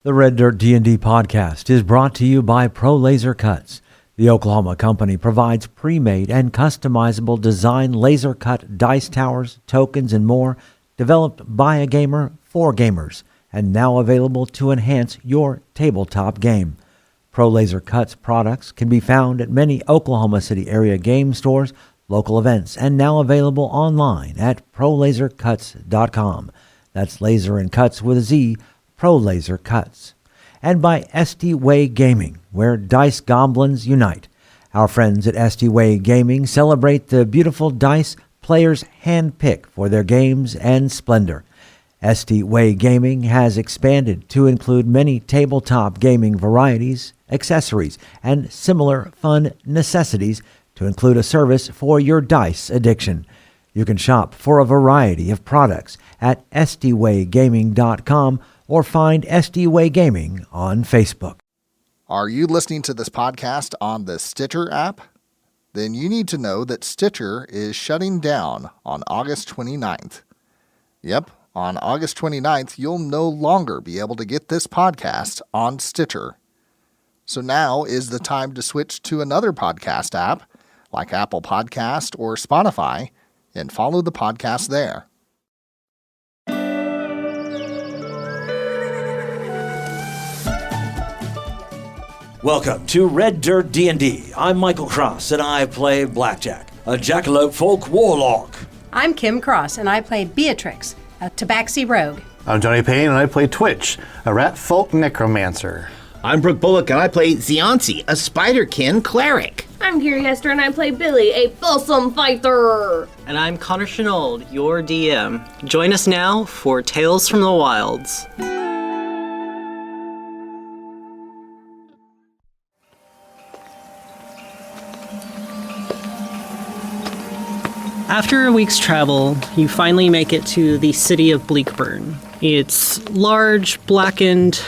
The Red Dirt D&D podcast is brought to you by Pro Laser Cuts. The Oklahoma company provides pre-made and customizable design laser cut dice towers, tokens, and more, developed by a gamer for gamers, and now available to enhance your tabletop game. Pro Laser Cuts products can be found at many Oklahoma City area game stores, local events, and now available online at prolasercuts.com. That's laser and cuts with a Z, Pro Laser Cuts. And by SD Way Gaming, where dice goblins unite. Our friends at SD Way Gaming celebrate the beautiful dice players handpick for their games and splendor. SD Way Gaming has expanded to include many tabletop gaming varieties, accessories, and similar fun necessities to include a service for your dice addiction. You can shop for a variety of products at sdwaygaming.com or find SD Way Gaming on Facebook. Are you listening to this podcast on the Stitcher app? Then you need to know that Stitcher is shutting down on August 29th. Yep, on August 29th, you'll no longer be able to get this podcast on Stitcher. So now is the time to switch to another podcast app, like Apple Podcast or Spotify, and follow the podcast there. Welcome to Red Dirt D&D. I'm Michael Cross, and I play Blackjack, a jackalope folk warlock. I'm Kim Cross, and I play Beatrix, a Tabaxi rogue. I'm Johnny Payne, and I play Twitch, a rat folk necromancer. I'm Brooke Bullock, and I play Ziansi, a spiderkin cleric. I'm Gary Hester, and I play Billy, a Folsom fighter. And I'm Connor Shenold, your DM. Join us now for Tales from the Wilds. After a week's travel, you finally make it to the City of Bleakburn. Its large, blackened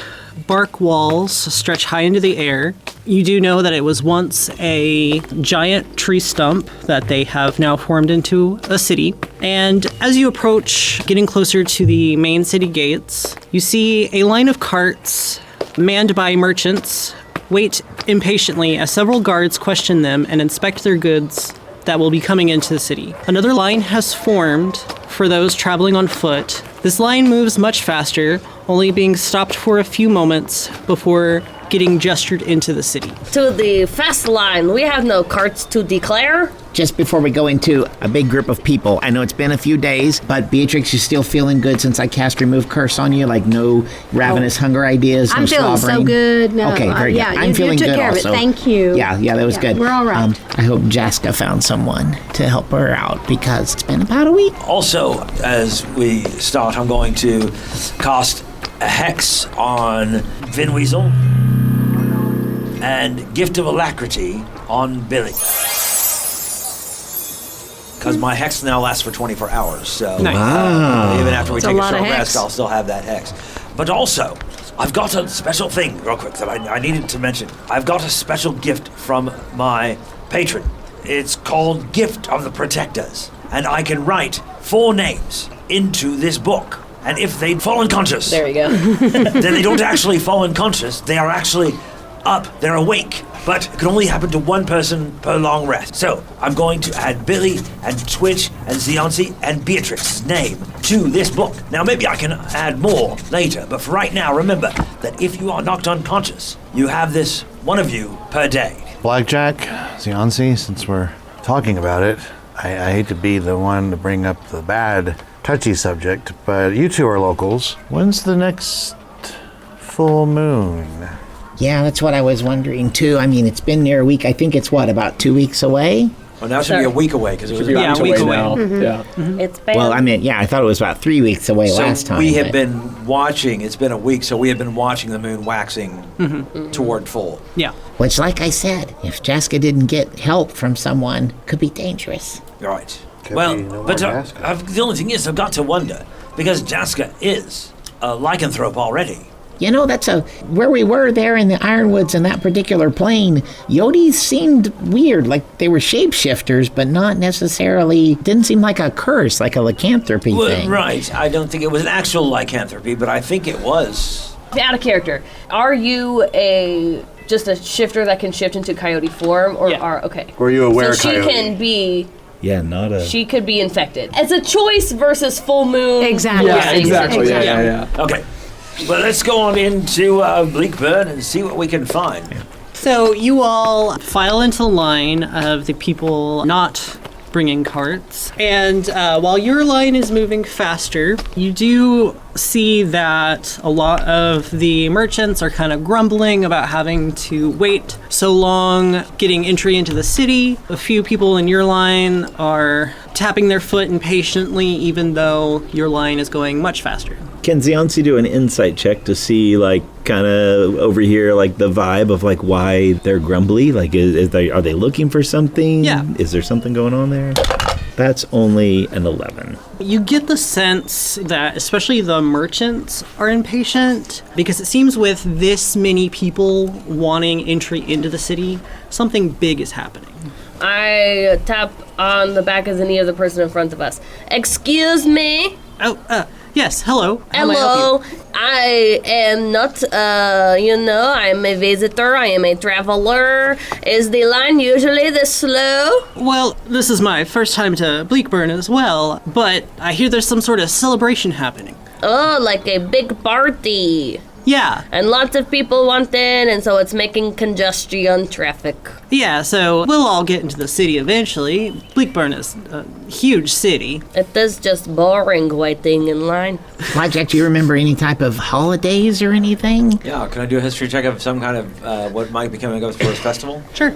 bark walls stretch high into the air. You do know that it was once a giant tree stump that they have now formed into a city. And as you approach, getting closer to the main city gates, you see a line of carts manned by merchants wait impatiently as several guards question them and inspect their goods that will be coming into the city. Another line has formed for those traveling on foot. This line moves much faster, only being stopped for a few moments before getting gestured into the city. To the fast line, we have no carts to declare. Just before we go into a big group of people, I know it's been a few days, but Beatrix, you still feeling good since I cast Remove Curse on you? Like no ravenous hunger ideas, I'm no feeling slobbering? so good. No, okay, very good. I'm you feeling took good care also. Of it. Thank you. Yeah, that was good. We're all right. I hope Jaska found someone to help her out because it's been about a week. Also, as we start, I'm going to cast a hex on Vin Weasel and Gift of Alacrity on Billy. Because my hex now lasts for 24 hours, so Nice. even after we take a lot short of hex. rest, I'll still have that hex. But also, I've got a special thing, real quick, that I needed to mention. I've got a special gift from my patron. It's called Gift of the Protectors, and I can write 4 names into this book. And if they fall unconscious, There you go. then they don't actually fall unconscious. They are actually up. They're awake. But it can only happen to one person per long rest. So I'm going to add Billy and Twitch and Ziansi and Beatrix's name to this book. Now maybe I can add more later, but for right now, remember that if you are knocked unconscious, you have this one of you per day. Blackjack, Ziansi, since we're talking about it, I hate to be the one to bring up the bad, touchy subject, but you two are locals. When's the next full moon? Yeah, that's what I was wondering too. I mean, it's been near a week. I think it's what, about 2 weeks away? Well, now it should be a week away because it was Yeah, about a week 2 away. now. Yeah. It's been. Well, I mean, I thought it was about 3 weeks away So last time. we have but- been watching, it's been a week, so we have been watching the moon waxing toward full. Yeah. Which, like I said, if Jaska didn't get help from someone, could be dangerous. Right. Could Well, be no but more Jaska. the only thing is, I've got to wonder, because Jaska is a lycanthrope already. You know, where we were there in the Ironwoods in that particular plane, Yotes seemed weird, like they were shapeshifters, but not necessarily, didn't seem like a curse, like a lycanthropy Well, thing. right. I don't think it was an actual lycanthropy, but I think it was Out of character. Are you just a shifter that can shift into coyote form, or Yeah. okay? Were you aware, So she Coyote? can be. Yeah, not a. She could be infected. It's a choice versus full moon. Exactly. Yeah, exactly. Yeah. Okay. Well, let's go on into Bleakburn and see what we can find. So you all file into the line of the people not bringing carts. And while your line is moving faster, you do see that a lot of the merchants are kind of grumbling about having to wait so long getting entry into the city. A few people in your line are tapping their foot impatiently, even though your line is going much faster. Can Ziansi do an insight check to see, like, kind of over here, like, the vibe of, like, why they're grumbly? Like, are they looking for something? Yeah. Is there something going on there? That's only an 11. You get the sense that especially the merchants are impatient because it seems with this many people wanting entry into the city, something big is happening. I tap on the back of the knee of the person in front of us. Excuse me. Oh, yes, hello. How may I help Hello. I am not, I'm a visitor. I am a traveler. Is the line usually this slow? you? Well, this is my first time to Bleakburn as well, but I hear there's some sort of celebration happening. Oh, like a big party. Yeah, And lots of people want in, and so it's making congestion traffic. yeah, so we'll all get into the city eventually. Bleakburn is a huge city. It is just boring waiting in line. Blackjack, do you remember any type of holidays or anything? Yeah, can I do a history check of some kind of what might be coming up for this festival? Sure.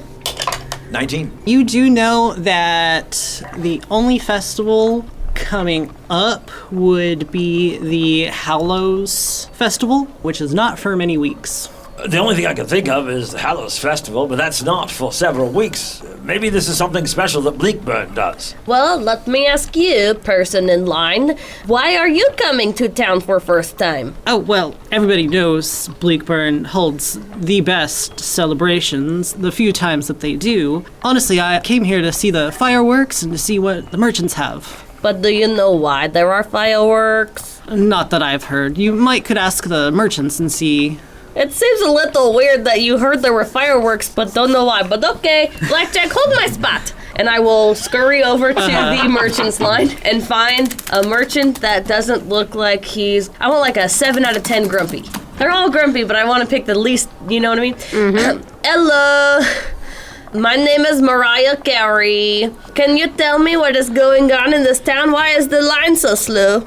19. You do know that the only festival coming up would be the Hallows Festival, which is not for many weeks. The only thing I can think of is the Hallows Festival, but that's not for several weeks. Maybe this is something special that Bleakburn does. Well, let me ask you, person in line, why are you coming to town for first time? Oh, well, everybody knows Bleakburn holds the best celebrations the few times that they do. Honestly, I came here to see the fireworks and to see what the merchants have. But do you know why there are fireworks? Not that I've heard. You might could ask the merchants and see. It seems a little weird that you heard there were fireworks but don't know why. But okay, Blackjack, hold my spot. And I will scurry over to the merchant's line and find a merchant that doesn't look like I want like a 7 out of 10 grumpy. They're all grumpy, but I want to pick the least, you know what I mean? Hello. My name is Mariah Carey. Can you tell me what is going on in this town? Why is the line so slow?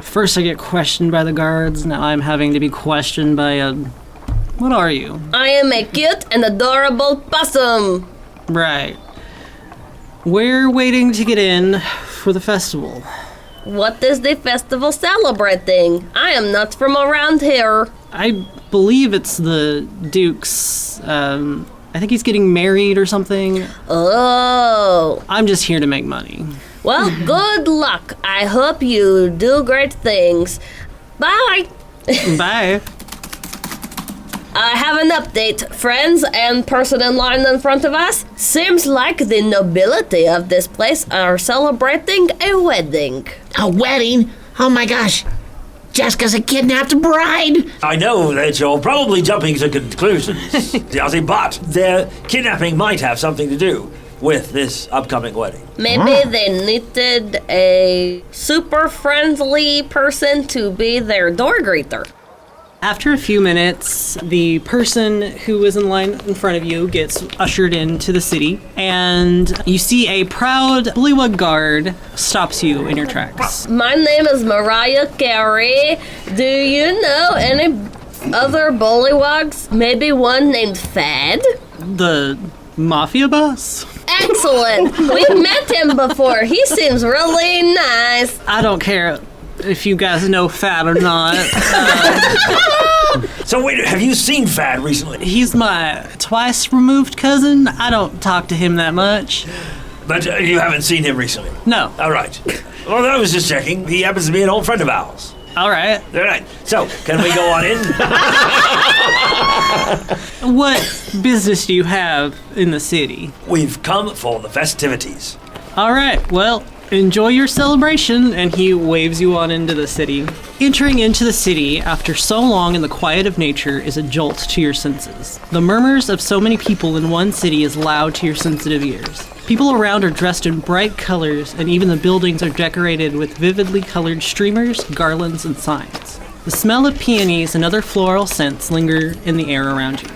First I get questioned by the guards, now I'm having to be questioned by a... What are you? I am a cute and adorable possum. Right. We're waiting to get in for the festival. What is the festival celebrating? I am not from around here. I believe it's the Duke's, I think he's getting married or something. Oh. I'm just here to make money. Well, good luck. I hope you do great things. Bye. Bye. I have an update, friends and person in line in front of us. Seems like the nobility of this place are celebrating a wedding. A wedding? Oh my gosh. Jaska's a kidnapped bride. I know that you're probably jumping to conclusions, Diazi, but their kidnapping might have something to do with this upcoming wedding. Maybe they needed a super friendly person to be their door greeter. After a few minutes, the person who is in line in front of you gets ushered into the city, and you see a proud bullywug guard stops you in your tracks. My name is Mariah Carey. Do you know any other bullywugs? Maybe one named Fad? The mafia boss? Excellent! We've met him before. He seems really nice. I don't care if you guys know Fat or not. So wait, have you seen Fad recently? He's my twice removed cousin. I don't talk to him that much. But you haven't seen him recently? No. All right. Well, I was just checking. He happens to be an old friend of ours. All right. All right. So, can we go on in? What business do you have in the city? We've come for the festivities. All right. Well, Enjoy your celebration, and he waves you on into the city. Entering into the city after so long in the quiet of nature is a jolt to your senses. The murmurs of so many people in one city is loud to your sensitive ears. People around are dressed in bright colors, and even the buildings are decorated with vividly colored streamers, garlands, and signs. The smell of peonies and other floral scents linger in the air around you.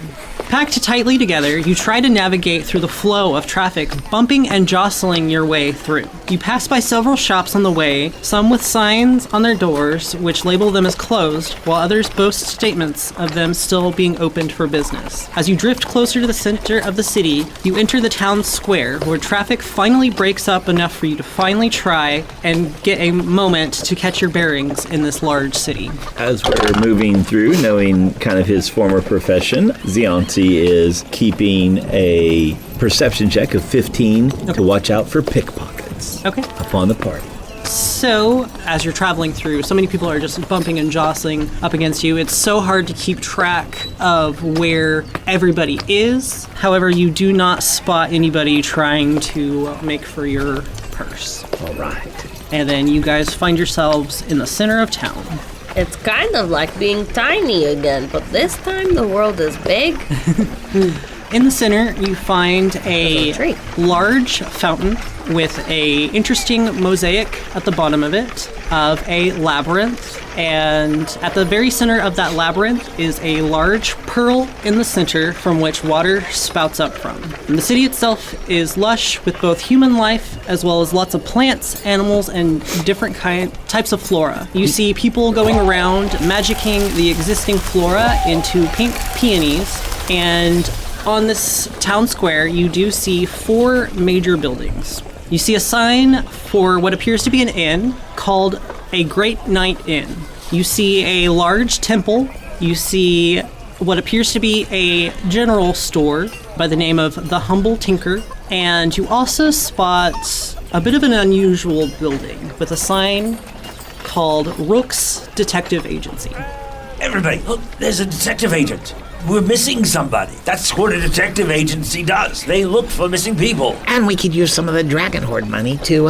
Packed tightly together, you try to navigate through the flow of traffic, bumping and jostling your way through. You pass by several shops on the way, some with signs on their doors which label them as closed, while others boast statements of them still being opened for business. As you drift closer to the center of the city, you enter the town square, where traffic finally breaks up enough for you to finally try and get a moment to catch your bearings in this large city. As we're moving through, knowing kind of his former profession, Zianti is keeping a perception check of 15 to watch out for pickpockets upon the party. So, as you're traveling through, so many people are just bumping and jostling up against you. It's so hard to keep track of where everybody is. However, you do not spot anybody trying to make for your purse. All right. And then you guys find yourselves in the center of town. It's kind of like being tiny again, but this time the world is big. In the center, you find a large fountain with a interesting mosaic at the bottom of it of a labyrinth. And at the very center of that labyrinth is a large pearl in the center from which water spouts up from. And the city itself is lush with both human life as well as lots of plants, animals, and different types of flora. You see people going around magicking the existing flora into pink peonies, and on this town square, you do see 4 major buildings. You see a sign for what appears to be an inn called a Great Night Inn. You see a large temple. You see what appears to be a general store by the name of the Humble Tinker. And you also spot a bit of an unusual building with a sign called Rook's Detective Agency. Everybody, look, there's a detective agent. We're missing somebody. That's what a detective agency does. They look for missing people. And we could use some of the Dragon Horde money to,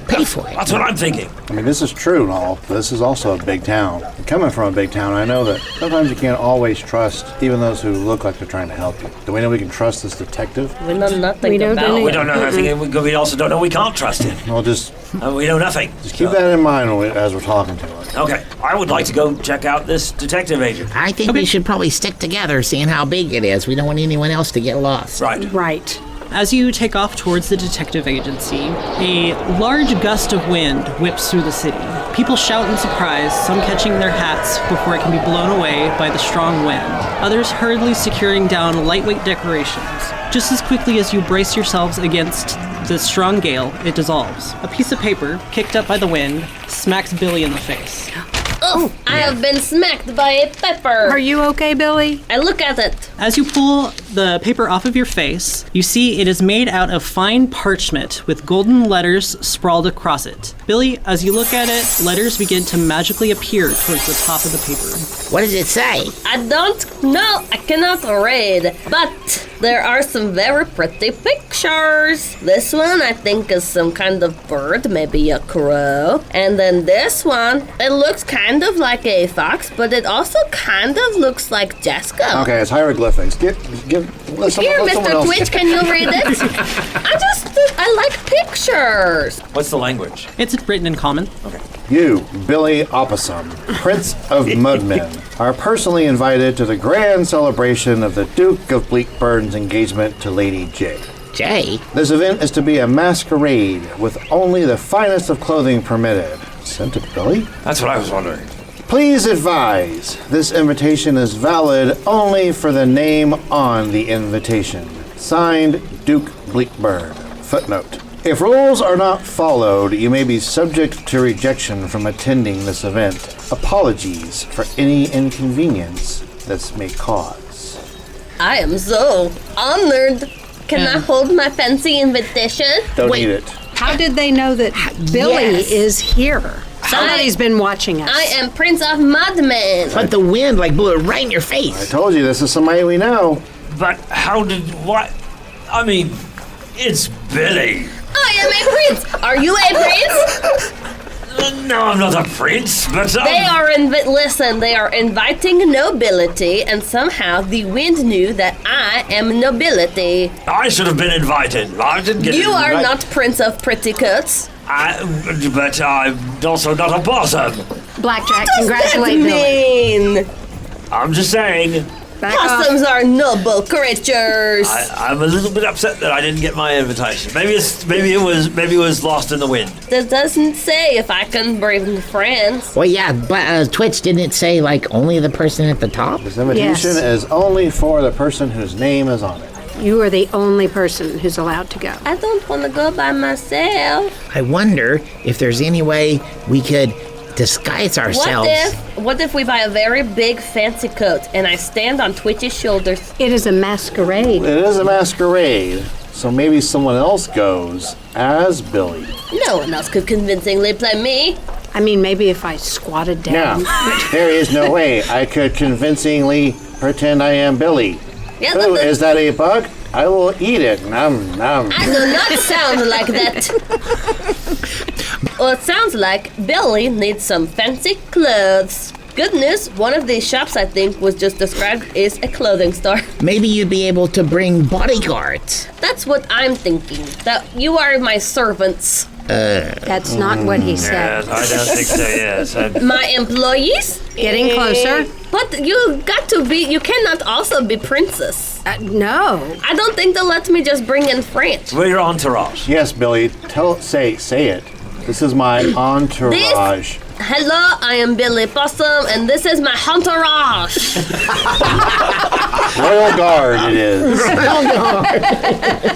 pay for it. That's what I'm thinking. I mean, this is true and all, but this is also a big town. And coming from a big town, I know that sometimes you can't always trust even those who look like they're trying to help you. Do we know we can trust this detective? We know nothing about it. We don't know nothing, and we also don't know we can't trust him. Well, just we know nothing. Just keep that in mind as we're talking to him. Okay, I would like to go check out this detective agent. I think we should probably stick together, seeing how big it is. We don't want anyone else to get lost. Right. As you take off towards the detective agency, a large gust of wind whips through the city. People shout in surprise, some catching their hats before it can be blown away by the strong wind, others hurriedly securing down lightweight decorations. Just as quickly as you brace yourselves against the strong gale, it dissolves. A piece of paper, kicked up by the wind, smacks Billy in the face. Oh, I have been smacked by a pepper. Are you okay, Billy? I look at it. As you pull the paper off of your face, you see it is made out of fine parchment with golden letters sprawled across it. Billy, as you look at it, letters begin to magically appear towards the top of the paper. What does it say? I don't know. I cannot read. But there are some very pretty pictures. This one, I think, is some kind of bird, maybe a crow. And then this one, it looks kind of like a fox, but it also kind of looks like Jaska. Okay, it's hieroglyphics. Here, Mr. Twitch, can you read it? I like pictures. What's the language? It's written in common. Okay. You, Billy Opossum, Prince of Mudmen, are personally invited to the grand celebration of the Duke of Bleakburn's engagement to Lady J. Jay? This event is to be a masquerade with only the finest of clothing permitted. Sent to Billy? That's what I was wondering. Please advise, this invitation is valid only for the name on the invitation. Signed, Duke Bleakburn. Footnote. If rules are not followed, you may be subject to rejection from attending this event. Apologies for any inconvenience this may cause. I am so honored. Can I hold my fancy invitation? Don't need it. How did they know that Billy is here? Somebody's been watching us. I am Prince of Mudmen. But the wind blew it right in your face. I told you this is somebody we know. But how did what? I mean, It's Billy. I am a prince. Are you a prince? No, I'm not a prince, but they are inviting nobility, and somehow the wind knew that I am nobility. I should have been invited. I didn't get You are invited. not Prince of Prettycuts. But I'm also not a possum. Blackjack, What congratulate does that Billy. mean? I'm just saying. Back off. Possums are noble creatures. I'm a little bit upset that I didn't get my invitation. Maybe it was lost in the wind. That doesn't say if I can bring friends. Well, yeah, but Twitch didn't say, like, only the person at the top? This invitation is only for the person whose name is on it. You are the only person who's allowed to go. I don't want to go by myself. I wonder if there's any way we could disguise ourselves. What if we buy a very big fancy coat and I stand on Twitch's shoulders? It is a masquerade. It is a masquerade, so maybe someone else goes as Billy. No one else could convincingly play me. I mean, maybe if I squatted down. Now, there is no way I could convincingly pretend I am Billy. Yeah, Oh, but is that a bug? I will eat it. Nom, nom. I do not sound like that. Well, it sounds like Billy needs some fancy clothes. Good news, one of these shops I think was just described is a clothing store. Maybe you'd be able to bring bodyguards. That's what I'm thinking. That you are my servants. That's not what he said. Yes, I don't think so, yes. My employees? Getting closer. But you cannot also be princess. No. I don't think they'll let me just bring in friends. We're your entourage. Yes, Billy. Say it. This is my entourage. Hello, I am Billy Possum, and this is my entourage. Royal Guard it is.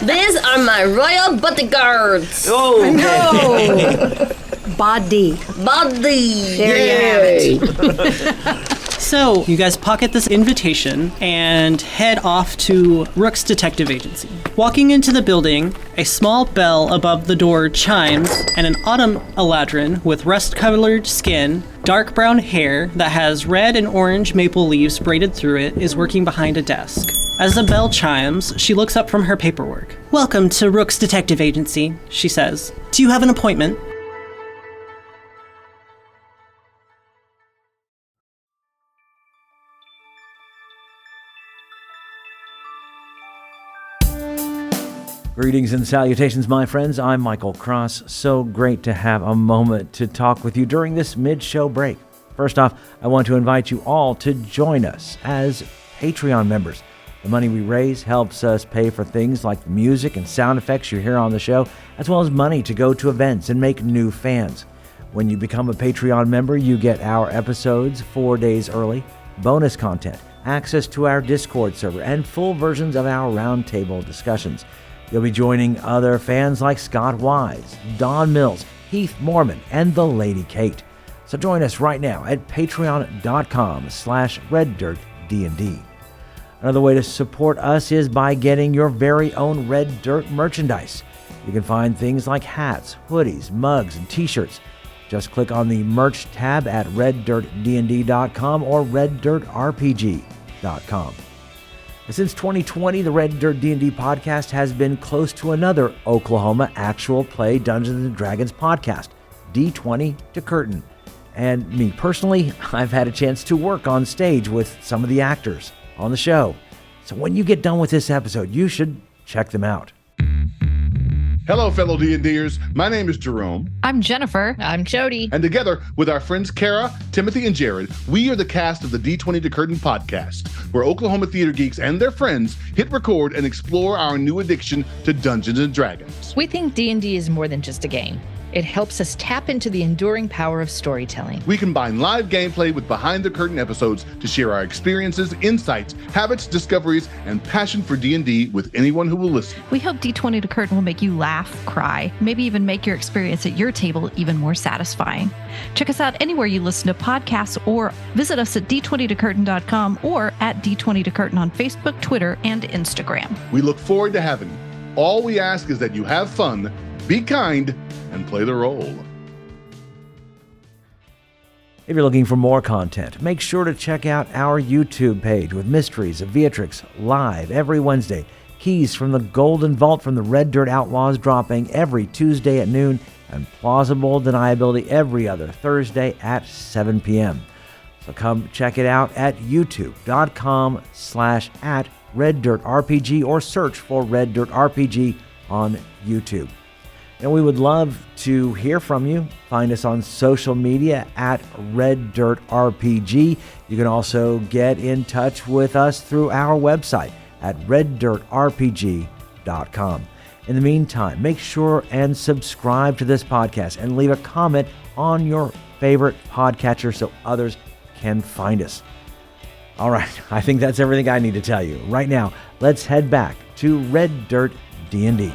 These are my royal bodyguards. Oh, No. Body. Body. There you have it. So, you guys pocket this invitation and head off to Rook's Detective Agency. Walking into the building, a small bell above the door chimes, and an autumn eladrin with rust-colored skin, dark brown hair that has red and orange maple leaves braided through it is working behind a desk. As the bell chimes, she looks up from her paperwork. "Welcome to Rook's Detective Agency," she says. "Do you have an appointment?" Greetings and salutations, my friends. I'm Michael Cross. So great to have a moment to talk with you during this mid-show break. First off, I want to invite you all to join us as Patreon members. The money we raise helps us pay for things like the music and sound effects you hear on the show, as well as money to go to events and make new fans. When you become a Patreon member, you get our episodes 4 days early, bonus content, access to our Discord server, and full versions of our roundtable discussions. You'll be joining other fans like Scott Wise, Don Mills, Heath Mormon, and the Lady Kate. So join us right now at patreon.com/RedDirtDnD. Another way to support us is by getting your very own Red Dirt merchandise. You can find things like hats, hoodies, mugs, and t-shirts. Just click on the merch tab at RedDirtDnD.com or RedDirtRPG.com. Since 2020, the Red Dirt D&D podcast has been close to another Oklahoma actual play Dungeons & Dragons podcast, D20 to Curtain. And me personally, I've had a chance to work on stage with some of the actors on the show. So when you get done with this episode, you should check them out. Hello, fellow D&Ders. My name is Jerome. I'm Jennifer. I'm Jody. And together with our friends Kara, Timothy, and Jared, we are the cast of the D20 to Curtain podcast, where Oklahoma theater geeks and their friends hit record and explore our new addiction to Dungeons & Dragons. We think D&D is more than just a game. It helps us tap into the enduring power of storytelling. We combine live gameplay with behind-the-curtain episodes to share our experiences, insights, habits, discoveries, and passion for D&D with anyone who will listen. We hope D20 to Curtain will make you laugh, cry, maybe even make your experience at your table even more satisfying. Check us out anywhere you listen to podcasts or visit us at d20tocurtain.com or at D20 to Curtain on Facebook, Twitter, and Instagram. We look forward to having you. All we ask is that you have fun, be kind, and play the role. If you're looking for more content, make sure to check out our YouTube page with Mysteries of Beatrix live every Wednesday. keys from the Golden Vault from the Red Dirt Outlaws dropping every Tuesday at noon, and plausible deniability every other Thursday at 7 p.m. So come check it out at youtube.com/@RedDirtRPG or search for Red Dirt RPG on YouTube. And we would love to hear from you. Find us on social media at Red Dirt RPG. You can also get in touch with us through our website at reddirtrpg.com. In the meantime, make sure and subscribe to this podcast and leave a comment on your favorite podcatcher so others can find us. All right, I think that's everything I need to tell you. Right now, let's head back to Red Dirt DnD.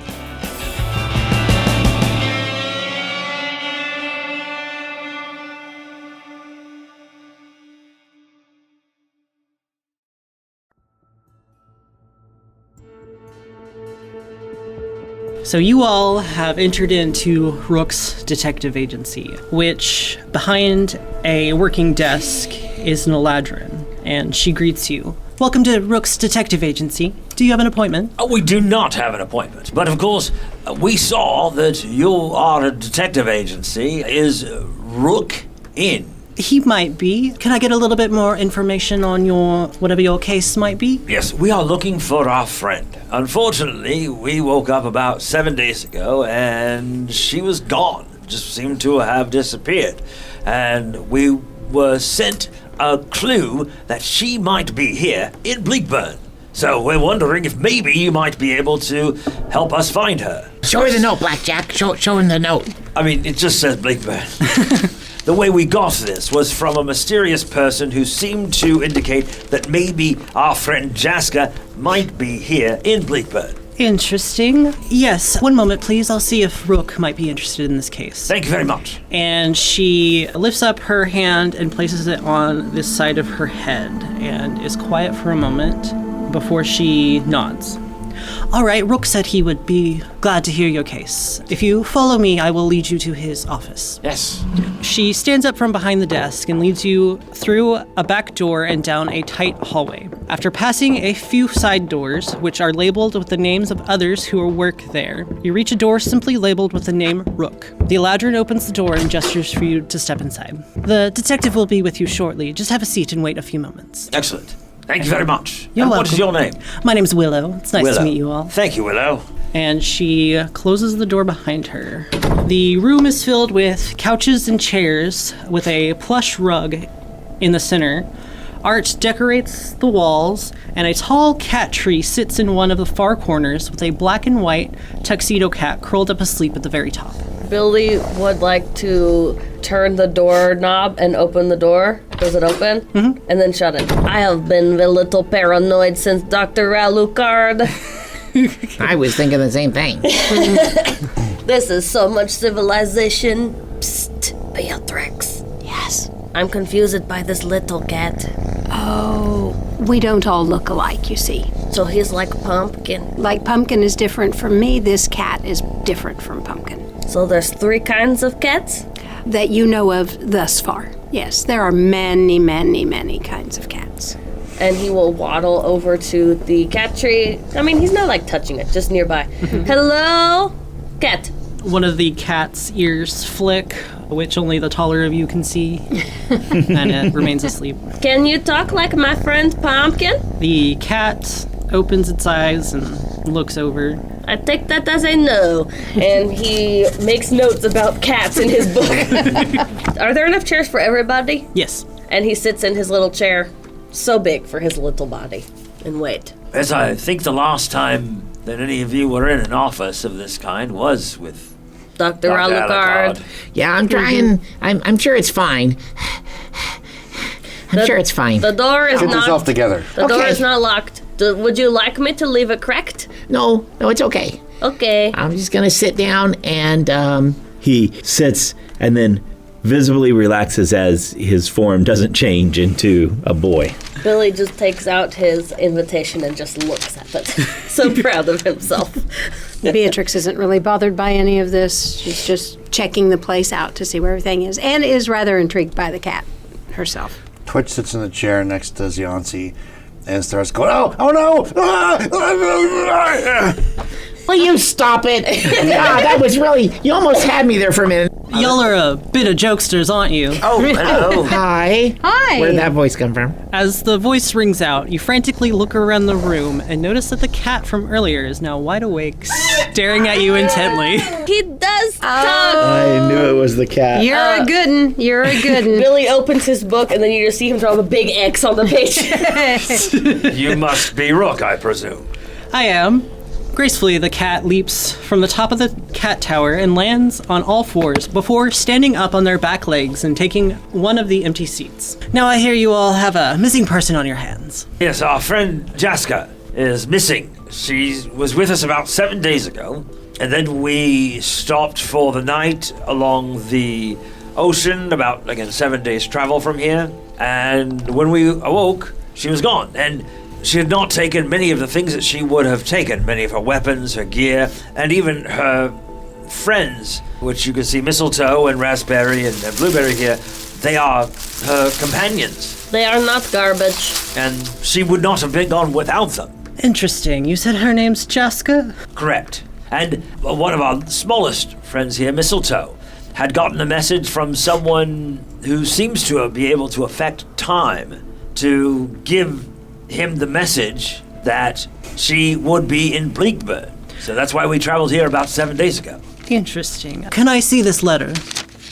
So you all have entered into Rook's detective agency, which behind a working desk is an Eladrin, and she greets you. Welcome to Rook's detective agency. Do you have an appointment? We do not have an appointment, but of course, we saw that you are a detective agency. Is Rook in? He might be. Can I get a little bit more information on whatever your case might be? Yes, we are looking for our friend. Unfortunately, we woke up about 7 days ago and she was gone. Just seemed to have disappeared. And we were sent a clue that she might be here in Bleakburn. So we're wondering if maybe you might be able to help us find her. Show her the note, Blackjack. Show him the note. I mean, it just says Bleakburn. The way we got this was from a mysterious person who seemed to indicate that maybe our friend Jaska might be here in Bleakburn. Interesting. Yes, one moment, please. I'll see if Rook might be interested in this case. Thank you very much. And she lifts up her hand and places it on this side of her head and is quiet for a moment before she nods. All right, Rook said he would be glad to hear your case. If you follow me, I will lead you to his office. Yes. She stands up from behind the desk and leads you through a back door and down a tight hallway. After passing a few side doors, which are labeled with the names of others who work there, you reach a door simply labeled with the name Rook. The Eladrin opens the door and gestures for you to step inside. The detective will be with you shortly. Just have a seat and wait a few moments. Excellent. Thank you very much. You're welcome. What is your name? My name's Willow. It's nice to meet you all. Thank you, Willow. And she closes the door behind her. The room is filled with couches and chairs with a plush rug in the center. Art decorates the walls, and a tall cat tree sits in one of the far corners with a black and white tuxedo cat curled up asleep at the very top. Billy would like to turn the doorknob and open the door. Does it open? Mm-hmm. And then shut it. I have been a little paranoid since Dr. Alucard. I was thinking the same thing. This is so much civilization. Psst, Beatrix. Yes. I'm confused by this little cat. Oh, we don't all look alike, you see. So he's like Pumpkin. Like Pumpkin is different from me, this cat is different from Pumpkin. So there's 3 kinds of cats? That you know of thus far. Yes, there are many, many, many kinds of cats. And he will waddle over to the cat tree. I mean, he's not like touching it, just nearby. Hello? Cat. One of the cat's ears flick, which only the taller of you can see, and it remains asleep. Can you talk like my friend Pumpkin? The cat opens its eyes and looks over. I take that as a no. And he makes notes about cats in his book. Are there enough chairs for everybody? Yes. And he sits in his little chair, so big for his little body, and wait. As I think the last time that any of you were in an office of this kind was with Dr. Alucard. Yeah, I'm trying. I'm sure it's fine. I'm sure it's fine. The door is Get not... yourself together. The door is not locked. Would you like me to leave it cracked? No, it's okay. Okay. I'm just gonna sit down and He sits and then visibly relaxes as his form doesn't change into a boy. Billy just takes out his invitation and just looks at it. So proud of himself. Beatrix isn't really bothered by any of this. She's just checking the place out to see where everything is, and is rather intrigued by the cat herself. Twitch sits in the chair next to Ziansi and starts going, oh no! Will you stop it? That was really, you almost had me there for a minute. Y'all are a bit of jokesters, aren't you? Oh, hello. Hi. Hi. Where did that voice come from? As the voice rings out, you frantically look around the room and notice that the cat from earlier is now wide awake, staring at you intently. He does talk. I knew it was the cat. You're a good un. You're a good un. Billy opens his book, and then you just see him draw a big X on the page. You must be Rook, I presume. I am. Gracefully, the cat leaps from the top of the cat tower and lands on all fours before standing up on their back legs and taking one of the empty seats. Now I hear you all have a missing person on your hands. Yes, our friend Jaska is missing. She was with us about 7 days ago, and then we stopped for the night along the ocean, about, again, 7 days travel from here. And when we awoke, she was gone. And she had not taken many of the things that she would have taken, many of her weapons, her gear, and even her friends, which you can see Mistletoe and Raspberry and Blueberry here. They are her companions. They are not garbage. And she would not have been gone without them. Interesting. You said her name's Jaska? Correct. And one of our smallest friends here, Mistletoe, had gotten a message from someone who seems to be able to affect time to give him the message that she would be in Bleakburn. So that's why we traveled here about 7 days ago. Interesting. Can I see this letter?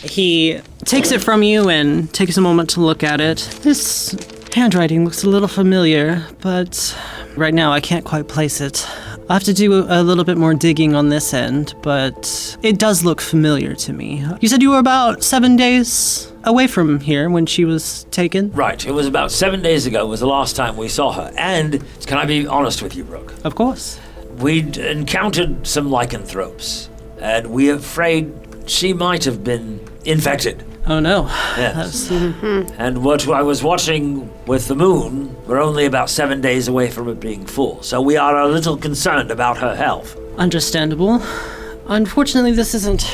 He takes it from you and takes a moment to look at it. This handwriting looks a little familiar, but right now I can't quite place it. I'll have to do a little bit more digging on this end, but it does look familiar to me. You said you were about 7 days away from here when she was taken? Right. It was about 7 days ago was the last time we saw her. And can I be honest with you, Brooke? Of course. We'd encountered some lycanthropes, and we're afraid she might have been infected. Oh no. Yes. And what I was watching with the moon, we're only about 7 days away from it being full. So we are a little concerned about her health. Understandable. Unfortunately, this isn't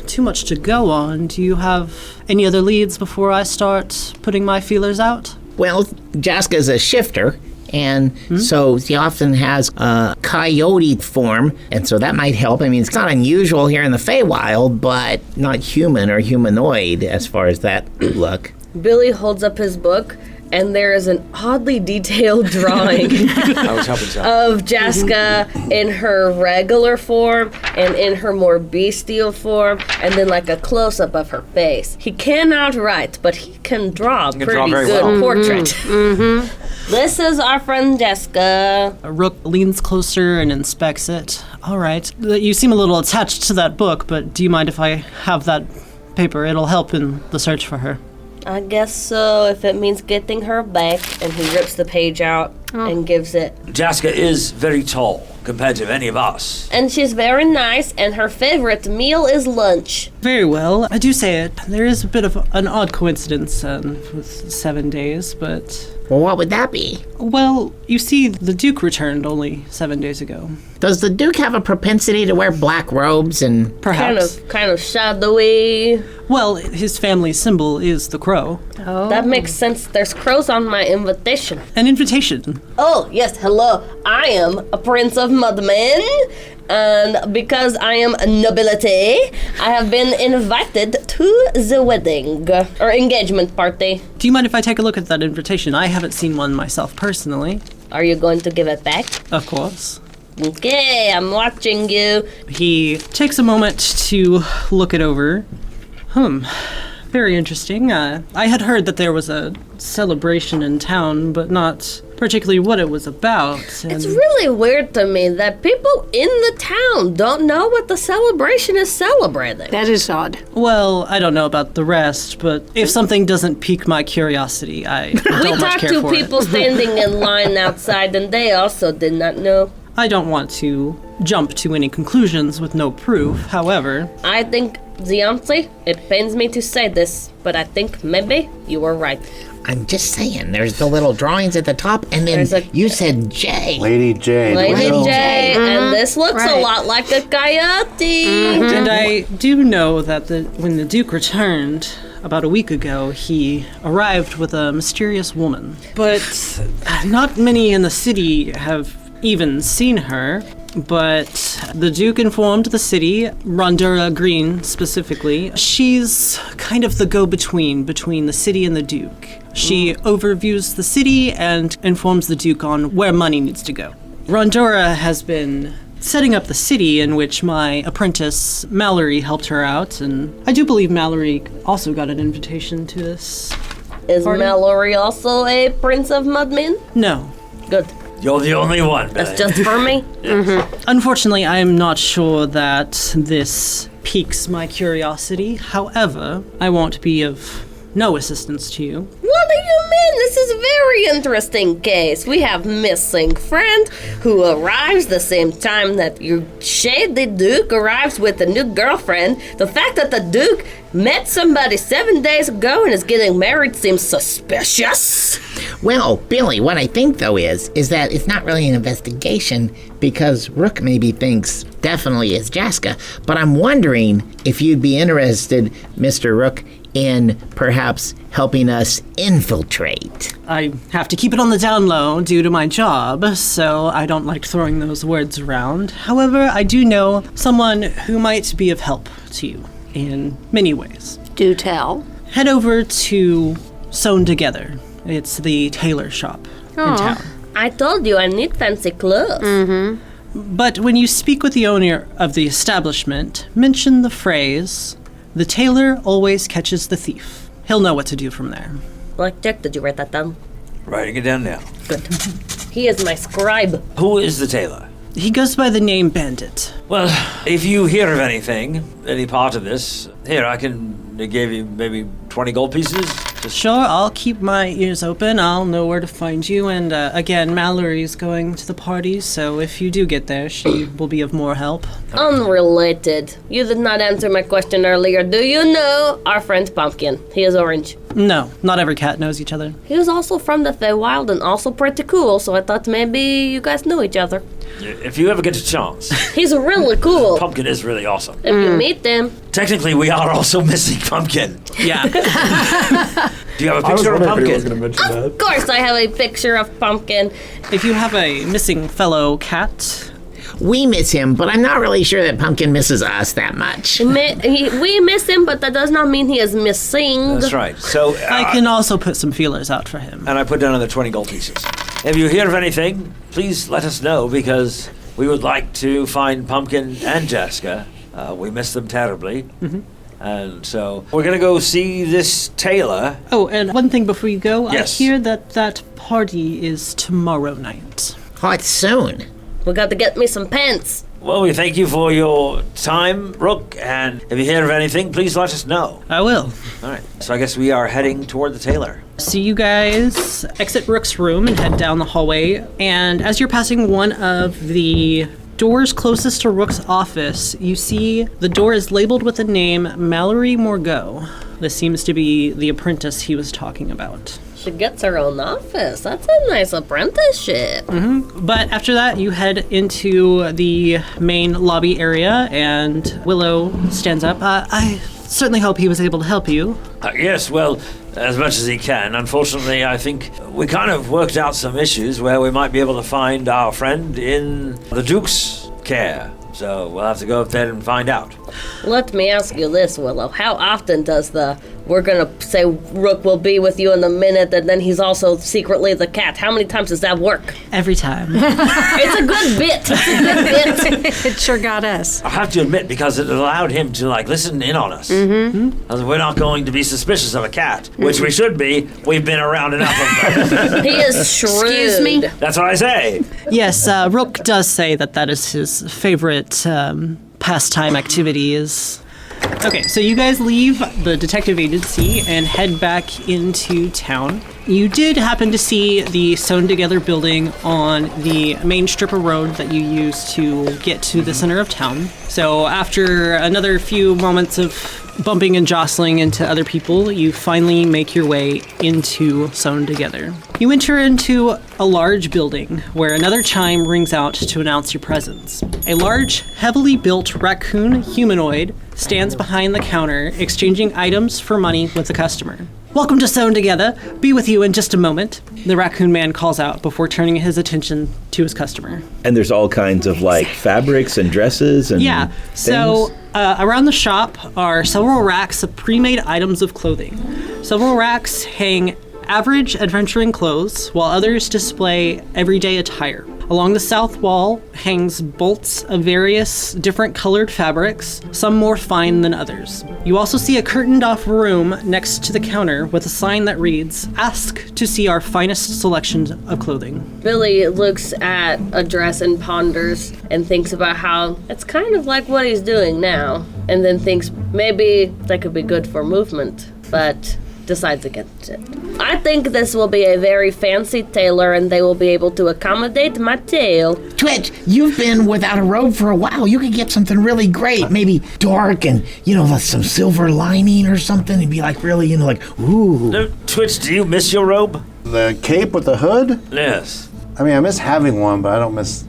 too much to go on. Do you have any other leads before I start putting my feelers out? Well, Jaska's a shifter, and so he often has a coyote form, and so that might help. I mean, it's not unusual here in the Feywild, but not human or humanoid as far as that look. Billy holds up his book, and there is an oddly detailed drawing of Jaska in her regular form and in her more bestial form, and then like a close-up of her face. He cannot write, but he can draw a pretty good portrait. This is our friend Jaska. Rook leans closer and inspects it. All right. You seem a little attached to that book, but do you mind if I have that paper? It'll help in the search for her. I guess so, if it means getting her back. And he rips the page out and gives it. Jaska is very tall compared to any of us. And she's very nice, and her favorite meal is lunch. Very well. I do say it. There is a bit of an odd coincidence with 7 days, but... Well, what would that be? Well, you see, the Duke returned only 7 days ago. Does the Duke have a propensity to wear black robes and... Perhaps. Kind of shadowy. Well, his family symbol is the crow. Oh. That makes sense. There's crows on my invitation. An invitation? Oh, yes, hello. I am a prince of Mudmen, and because I am a nobility, I have been invited to the wedding, or engagement party. Do you mind if I take a look at that invitation? I haven't seen one myself personally. Are you going to give it back? Of course. Okay, I'm watching you. He takes a moment to look it over. Very interesting. I had heard that there was a celebration in town, but not particularly what it was about. It's really weird to me that people in the town don't know what the celebration is celebrating. That is odd. Well, I don't know about the rest, but if something doesn't pique my curiosity, I don't much care for it. We talked to people standing in line outside, and they also did not know. I don't want to jump to any conclusions with no proof, however... I think, Zianzi, it pains me to say this, but I think maybe you were right. I'm just saying, there's the little drawings at the top, and then you said J. Lady J. Lady J, and this looks a lot like a coyote. And I do know that when the Duke returned, about a week ago, he arrived with a mysterious woman. But not many in the city have even seen her. But the Duke informed the city, Rondura Green specifically. She's kind of the go-between between the city and the Duke. She overviews the city and informs the Duke on where money needs to go. Rondura has been setting up the city, in which my apprentice Mallory helped her out, and I do believe Mallory also got an invitation to this Is party. Mallory also a Prince of Mudmen? No. Good. You're the only one. That's just for me? Unfortunately, I'm not sure that this piques my curiosity. However, I won't be of no assistance to you. What do you mean? This is a very interesting case. We have missing friend who arrives the same time that your shady Duke arrives with a new girlfriend. The fact that the Duke met somebody 7 days ago and is getting married seems suspicious. Well, Billy, what I think, though, is that it's not really an investigation because Rook maybe thinks definitely is Jaska. But I'm wondering if you'd be interested, Mr. Rook, in perhaps helping us infiltrate. I have to keep it on the down low due to my job, so I don't like throwing those words around. However, I do know someone who might be of help to you in many ways. Do tell. Head over to Sewn Together. It's the tailor shop in town. I told you I need fancy clothes. But when you speak with the owner of the establishment, mention the phrase, "The tailor always catches the thief." He'll know what to do from there. Blackjack, did you write that down? Writing it down now. Good. He is my scribe. Who is the tailor? He goes by the name Bandit. Well, if you hear of anything, any part of this, here, I can give you maybe 20 gold pieces. Sure, I'll keep my ears open. I'll know where to find you. And again, Mallory's going to the party, so if you do get there, she will be of more help. Unrelated. You did not answer my question earlier. Do you know our friend Pumpkin? He is orange. No, not every cat knows each other. He was also from the Feywild and also pretty cool, so I thought maybe you guys knew each other. If you ever get a chance. He's really cool. Pumpkin is really awesome. If you meet them. Technically, we are also missing Pumpkin. Yeah. Do you have a picture of Pumpkin? Of course I have a picture of Pumpkin. If you have a missing fellow cat... We miss him, but I'm not really sure that Pumpkin misses us that much. We miss him, but that does not mean he is missing. That's right. So I can also put some feelers out for him. And I put down another 20 gold pieces. If you hear of anything, please let us know, because we would like to find Pumpkin and Jaska. We miss them terribly. And so we're going to go see this tailor. Oh, and one thing before you go. Yes. I hear that party is tomorrow night. Hot soon. We got to get me some pants. Well, we thank you for your time, Rook, and if you hear of anything, please let us know. I will. All right, so I guess we are heading toward the tailor. So you guys exit Rook's room and head down the hallway, and as you're passing one of the doors closest to Rook's office, you see the door is labeled with the name Mallory Morgot. This seems to be the apprentice he was talking about. She gets her own office. That's a nice apprenticeship. But after that, you head into the main lobby area, and Willow stands up. I certainly hope he was able to help you. Yes, well, as much as he can. Unfortunately, I think we kind of worked out some issues where we might be able to find our friend in the Duke's care. So we'll have to go up there and find out. Let me ask you this, Willow. How often does we're gonna say Rook will be with you in a minute, and then he's also secretly the cat. How many times does that work? Every time. It's a good bit. It's a good bit. It sure got us. I have to admit, because it allowed him to, listen in on us. We're not going to be suspicious of a cat, which we should be. We've been around enough of them. He is shrewd. Excuse me? That's what I say. Yes, Rook does say that is his favorite pastime activity is... Okay, so you guys leave the detective agency and head back into town. You did happen to see the Sewn Together building on the main strip of road that you used to get to the center of town. So after another few moments of bumping and jostling into other people, you finally make your way into Sewn Together. You enter into a large building where another chime rings out to announce your presence. A large, heavily built raccoon humanoid stands behind the counter, exchanging items for money with the customer. Welcome to Sewn Together. Be with you in just a moment, the raccoon man calls out before turning his attention to his customer. And there's all kinds of like fabrics and dresses and things. So around the shop are several racks of pre-made items of clothing. Several racks hang average adventuring clothes, while others display everyday attire. Along the south wall hangs bolts of various different colored fabrics, some more fine than others. You also see a curtained off room next to the counter with a sign that reads, "Ask to see our finest selection of clothing." Billy looks at a dress and ponders and thinks about how it's kind of like what he's doing now, and then thinks maybe that could be good for movement, but decides against it. I think this will be a very fancy tailor and they will be able to accommodate my tail. Twitch, you've been without a robe for a while. You could get something really great, maybe dark and, some silver lining or something. It'd be like really, like, ooh. No, Twitch, do you miss your robe? The cape with the hood? Yes. I mean, I miss having one, but I don't miss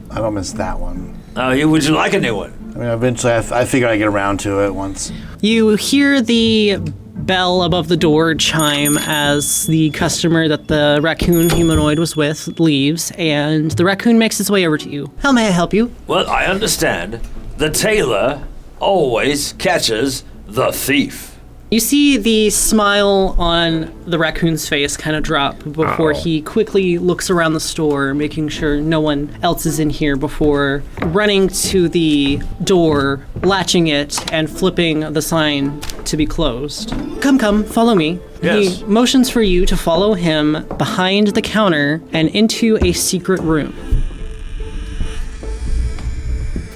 that one. Would you like a new one? I mean, eventually I figure I get around to it once. You hear the bell above the door chime as the customer that the raccoon humanoid was with leaves, and the raccoon makes its way over to you. How may I help you? Well, I understand. The tailor always catches the thief. You see the smile on the raccoon's face kind of drop before he quickly looks around the store, making sure no one else is in here before running to the door, latching it, and flipping the sign to be closed. Come, follow me. Yes. He motions for you to follow him behind the counter and into a secret room.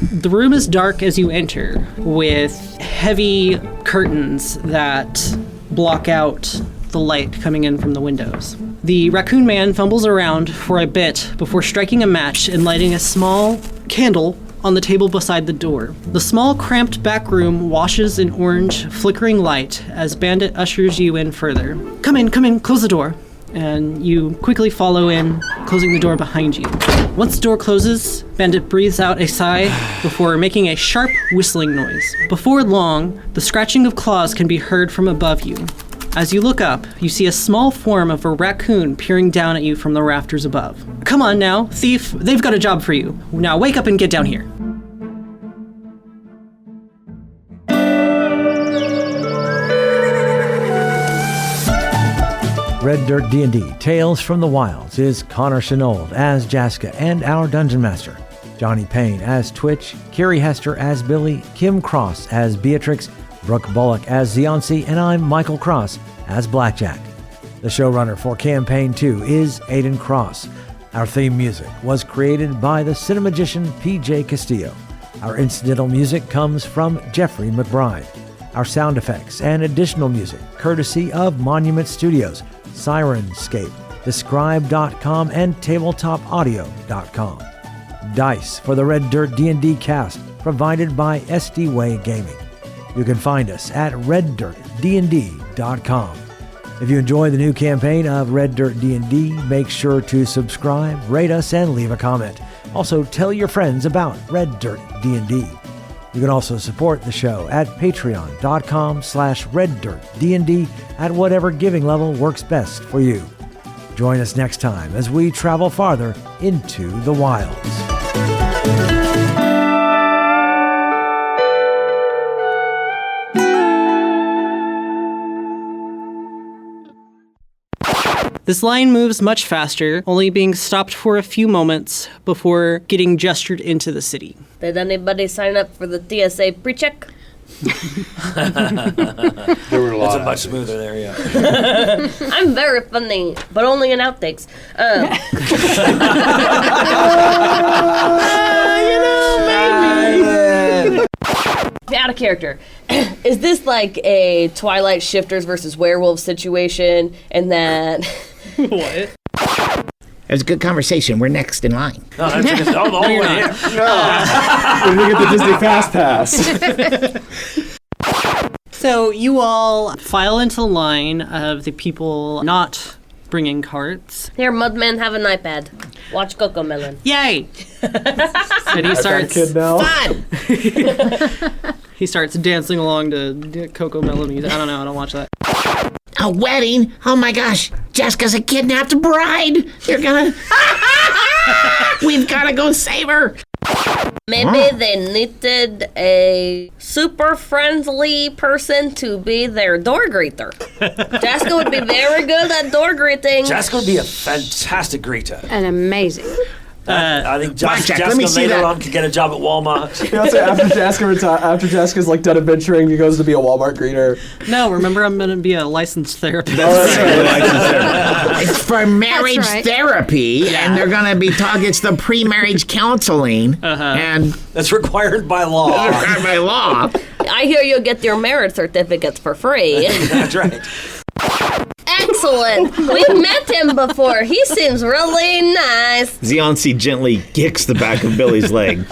The room is dark as you enter, with heavy curtains that block out the light coming in from the windows. The raccoon man fumbles around for a bit before striking a match and lighting a small candle on the table beside the door. The small, cramped back room washes in orange, flickering light as Bandit ushers you in further. Come in, close the door. And you quickly follow in, closing the door behind you. Once the door closes, Bandit breathes out a sigh before making a sharp whistling noise. Before long, the scratching of claws can be heard from above you. As you look up, you see a small form of a raccoon peering down at you from the rafters above. Come on now, thief, they've got a job for you. Now wake up and get down here. Red Dirt D&D Tales from the Wilds is Connor Shenold as Jaska and our Dungeon Master, Johnny Payne as Twitch, Carrie Hester as Billy, Kim Cross as Beatrix, Brooke Bullock as Ziansi, and I'm Michael Cross as Blackjack. The showrunner for Campaign 2 is Aidan Cross. Our theme music was created by the cinemagician PJ Castillo. Our incidental music comes from Jeffrey McBride. Our sound effects and additional music courtesy of Monument Studios, Sirenscape, Describe.com, and TabletopAudio.com. Dice for the Red Dirt D&D cast provided by SD Way Gaming. You can find us at reddirtdnd.com. If you enjoy the new campaign of Red Dirt D&D, make sure to subscribe, rate us, and leave a comment. Also, tell your friends about Red Dirt D&D. You can also support the show at patreon.com/reddirtdnd at whatever giving level works best for you. Join us next time as we travel farther into the wilds. This line moves much faster, only being stopped for a few moments before getting gestured into the city. Did anybody sign up for the TSA pre-check? There were a lot. It's a much smoother there, yeah. I'm very funny, but only in outtakes. Out of character. Is this like a Twilight Shifters versus werewolf situation? And that... What? It was a good conversation. We're next in line. No, that's just all the way here. We're going to get the Disney Fast Pass. So you all file into the line of the people not bringing carts. Here, Mudman, have an iPad. Watch Cocomelon. Yay! And he starts... Kid now. Fun! He starts dancing along to Coco Melon music. I don't know. I don't watch that. A wedding? Oh my gosh. Jaska's a kidnapped bride. They're gonna... We've gotta go save her. Maybe they needed a super friendly person to be their door greeter. Jaska would be very good at door greeting. Jaska would be a fantastic greeter. And amazing. I think Jaska let me see later that. on could get a job at Walmart. You know, so after Jaska's like done adventuring, he goes to be a Walmart greeter. No, remember I'm going to be a licensed therapist. Oh, that's right. It's for marriage right. therapy, and they're gonna be talking. It's the pre-marriage counseling, and That's required by law. by law. I hear you get your marriage certificates for free. That's right. Excellent. We've met him before. He seems really nice. Xionsi gently kicks the back of Billy's leg.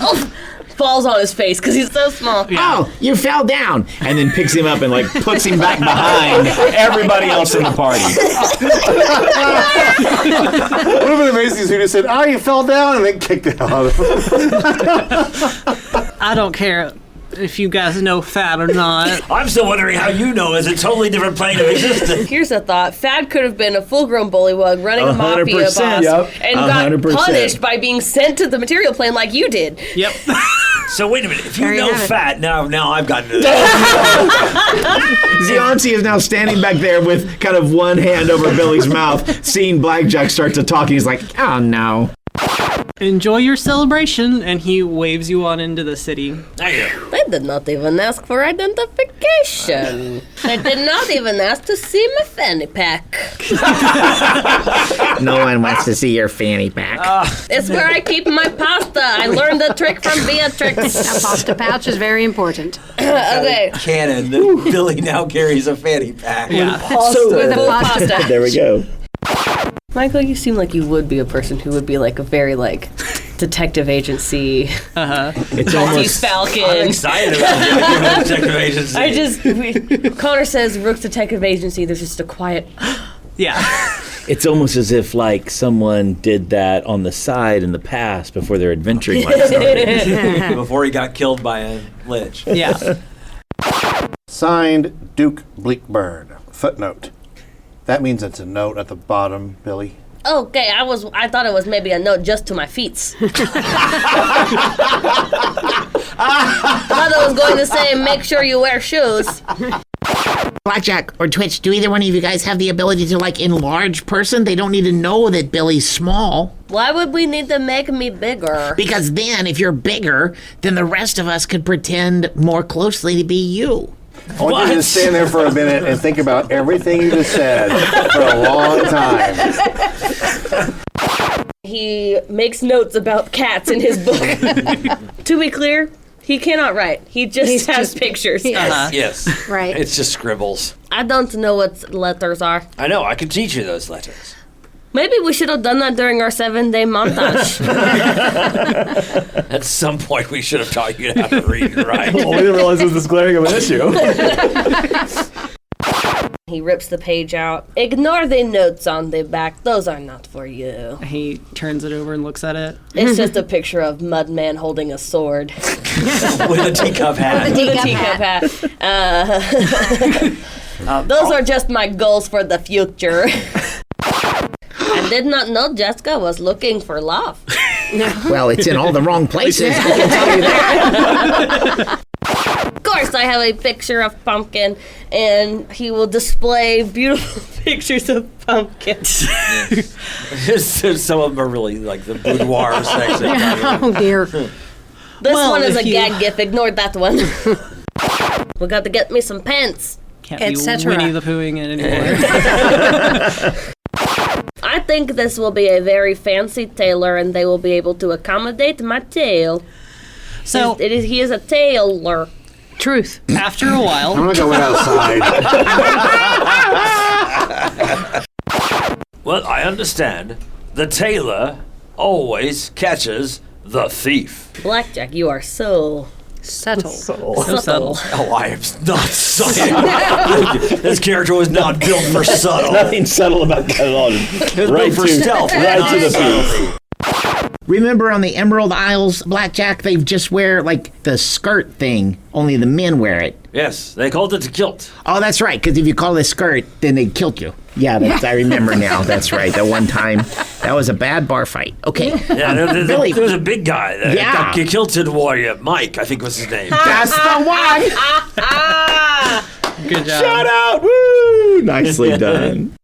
Falls on his face because he's so small. Oh, you fell down. And then picks him up and like puts him back behind everybody else in the party. What would have been amazing is who just said, "Oh, you fell down," and then kicked it out. I don't care if you guys know Fat or not. I'm still wondering how you know it's a totally different plane of existence. Here's a thought. Fad could have been a full-grown bullywug running a 100%, mafia boss yep. and got 100%. punished by being sent to the material plane like you did. Yep. So wait a minute. If you There you know have it. Fat, now I've gotten to that. Xionsi is now standing back there with kind of one hand over Billy's mouth, seeing Blackjack start to talk, and he's like, Oh no. Enjoy your celebration, and he waves you on into the city. There you go. They did not even ask for identification. They did not even ask to see my fanny pack. No one wants to see your fanny pack. It's where I keep my pasta. I learned the trick from Beatrix. A pasta pouch is very important. Okay. Canon that Billy now carries a fanny pack. Yeah. With a Full pasta. pasta. there we go. Michael, you seem like you would be a person who would be like a very like detective agency. It's Maltese almost... I'm Falcon. excited about the detective agency. Connor says Rook's detective agency. There's just a quiet. Yeah. It's almost as if like someone did that on the side in the past before their adventuring life started. Before he got killed by a lich. Yeah. Signed, Duke Bleakburn. Footnote. That means it's a note at the bottom, Billy. Okay, I thought it was maybe a note just to my feet. Thought I was going to say make sure you wear shoes. Blackjack or Twitch, do either one of you guys have the ability to like enlarge person? They don't need to know that Billy's small. Why would we need to make me bigger? Because then if you're bigger, then the rest of us could pretend more closely to be you. I want you to stand there for a minute and think about everything you just said for a long time. He makes notes about cats in his book. To be clear, he cannot write. He just has pictures. Yes. Right. It's just scribbles. I don't know what letters are. I know. I can teach you those letters. Maybe we should have done that during our 7-day montage. At some point, we should have taught you how to read and write. Well, we didn't realize it was this glaring of an issue. He rips the page out. Ignore the notes on the back. Those are not for you. He turns it over and looks at it. It's just a picture of Mudman holding a sword. With a teacup hat. With a teacup hat. Those are just my goals for the future. I did not know Jaska was looking for love. Well, it's in all the wrong places. I can tell you that. Of course, I have a picture of Pumpkin, and he will display beautiful pictures of Pumpkins. Some of them are really like the boudoir section. Oh, dear. This Well, one is if a you- gag gif. Ignore that one. We got to get me some pants. Can't Et be cetera. Winnie the Poohing it anymore. I think this will be a very fancy tailor, and they will be able to accommodate my tail. So He is a tailor. Truth. after a while, I'm gonna go outside. Well, I understand. The tailor always catches the thief. Blackjack, you are so Subtle. so subtle. Oh, I am not subtle. This character was not built for subtle. Nothing subtle about that at all. It was built for stealth. Right to the not feet. Remember on the Emerald Isles blackjack, they just wear like the skirt thing, only the men wear it. Yes, they called it a kilt. Oh, that's right, because if you call it a skirt, then they killed you. Yeah, I remember now. That's right. That one time, that was a bad bar fight. Okay. Yeah, there was a big guy. Yeah. A kilted warrior. Mike, I think was his name. That's the one. Good job. Shout out! Woo! Nicely done.